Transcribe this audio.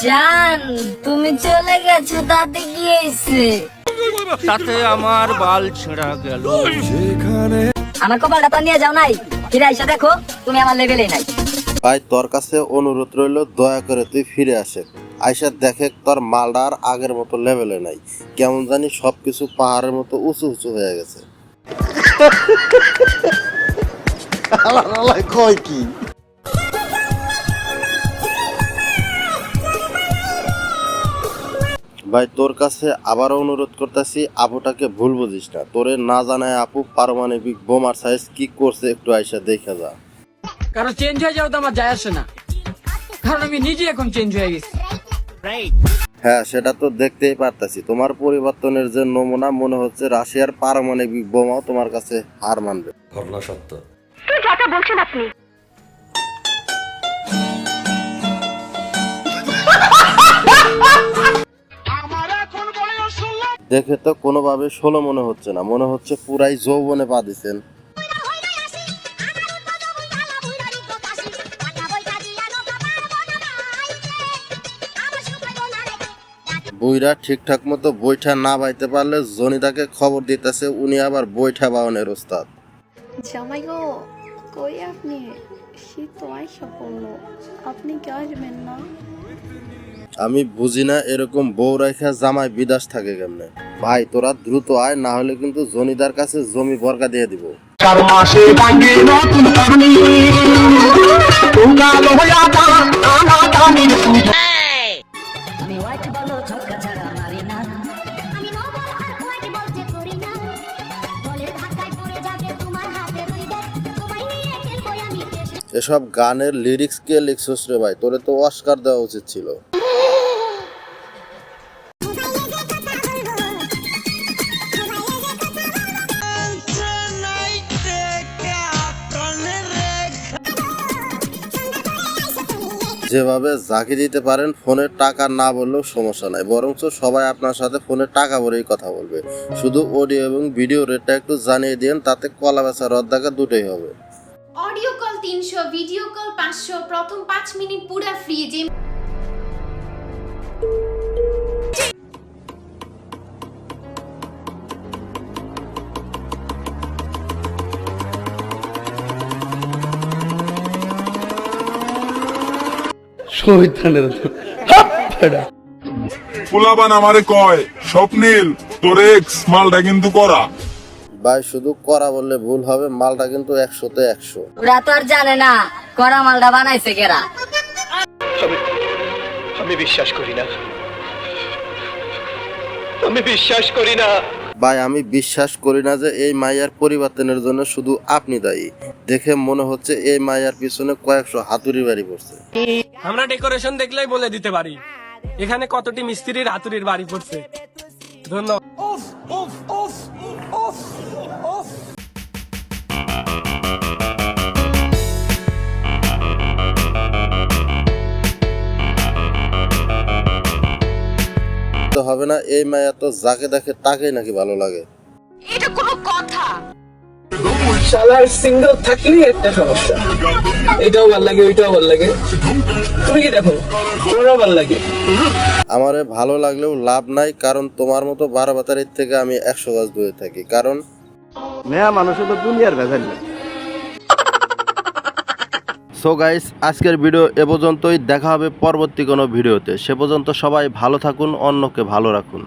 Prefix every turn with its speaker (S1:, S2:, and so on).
S1: জান তুমি চলে গেছো, তাতে কি হয়েছে?
S2: তাতে আমার বাল ছেঁড়া গেল।
S1: আমার কপালটা তো নিয়ে যাও নাই, ফিরে এসে দেখো তুমি আমার লেভেলে নাই।
S3: ভাই তোর কাছে অনুরোধ রইল, দয়া করে তুই ফিরে আসে। আইসা দেখে তোর মালটা আর আগের মতো লেভেলে নাই, কেমন জানি সবকিছু পাহাড়ের মতো উঁচু উঁচু হয়ে গেছে। কয় কি ভাই, তোর কাছে আবারও অনুরোধ করতেছি, আপুটাকে ভুল বুঝিস না। তোরে না জানায় আপু পারমাণবিক বোমার সাইজ কি করছে একটু আইসা দেখে যা।
S4: কারণ চেঞ্জ হয়ে যাও তো আমার যায় আসে না, কারণ আমি নিজে এখন চেঞ্জ হয়ে গেছি।
S3: হ্যাঁ, সেটা তো দেখতেই পারতাছি। তোমার পরিবর্তনের যে নমুনা, মনে হচ্ছে রাশিয়ার পারমাণবিক বোমাও তোমার কাছে হার মানবে।
S5: ঘটনা সত্য।
S3: দেখে তো কোনোভাবে 16 মনে হচ্ছে না, মনে হচ্ছে পুরাই যৌবনে পা দিছেন। বইরা ঠিকঠাক মতো বইটা না বাইতে পারলে জনিতাকে খবর দিতেছে, উনি আবার বইটা বাওনের ওস্তাদ।
S6: জামাই গো, কই আপনি? শীত তো আইসা পড়লো, আপনি কি আসবেন না?
S3: আমি বুঝি না এরকম বউ রেখা জামাই বিদেশ থাকে কেমনে। ভাই তোরা দ্রুত আয়, না হলে কিন্তু জমিদার কাছে জমি বর্গা দিয়ে দিব। এসব গানের লিরিক্স কে লিখছস রে ভাই? তোরে তো অস্কার দেওয়া উচিত ছিল। যেভাবে ঝাঁকি দিতে পারেন, ফোনের টাকা না বললেও সমস্যা নাই, বরঞ্চ সবাই আপনার সাথে ফোনের টাকা ভরেই কথা বলবে। শুধু অডিও এবং ভিডিও রেটটা একটু জানিয়ে দিন, তাতে কলা বেচা রদ্দাকা দুটোই হবে।
S7: অডিও কল 300, ভিডিও কল 500, প্রথম 5 মিনিট পুরা ফ্রি। যে
S8: পোলাপান আমারে কয়, স্বপ্নিল তোর এক্স মালটা কিন্তু করা।
S3: ভাই শুধু করা বললে ভুল হবে, মালটা কিন্তু 100-তে 100।
S1: ওরা তো আর জানে না করা মালটা বানাইছে কেরা।
S5: আমি বিশ্বাস করি না, আমি বিশ্বাস করি না।
S3: ভাই আমি বিশ্বাস করি না যে এই মাইয়ার পরিবর্তনের জন্য শুধু আপনি দায়ী। দেখে মনে হচ্ছে এই মাইয়ার পিছনে কয়েকশো হাতুড়ি বাড়ি পড়ছে।
S4: আমরা ডেকোরেশন দেখলেই বলে দিতে পারি এখানে কতটি মিস্ত্রির হাতুড়ির বাড়ি পড়ছে। ধন্যবাদ।
S3: তো হবে না, এই মাইয়া তো যাকে দেখে তাকেই নাকি ভালো লাগে।
S7: এটা কোনো কথা?
S4: শালার সিঙ্গেল থাকলেই একটা সমস্যা, এটাও ভালো লাগে ওইটাও ভালো লাগে। তুমি কি দেখো, তোমারও ভালো লাগে।
S3: আমারে ভালো লাগলেও লাভ নাই, কারণ তোমার মতো 12 বাতারির থেকে আমি 100 গাছ দূরে থাকি। কারণ মেয়া মানুষ তো দুনিয়ার ভেজাল না। সো গাইস, আজকের ভিডিও এ পর্যন্তই। দেখা হবে পরবর্তী কোনো ভিডিওতে। সে পর্যন্ত সবাই ভালো থাকুন, অন্যকে ভালো রাখুন।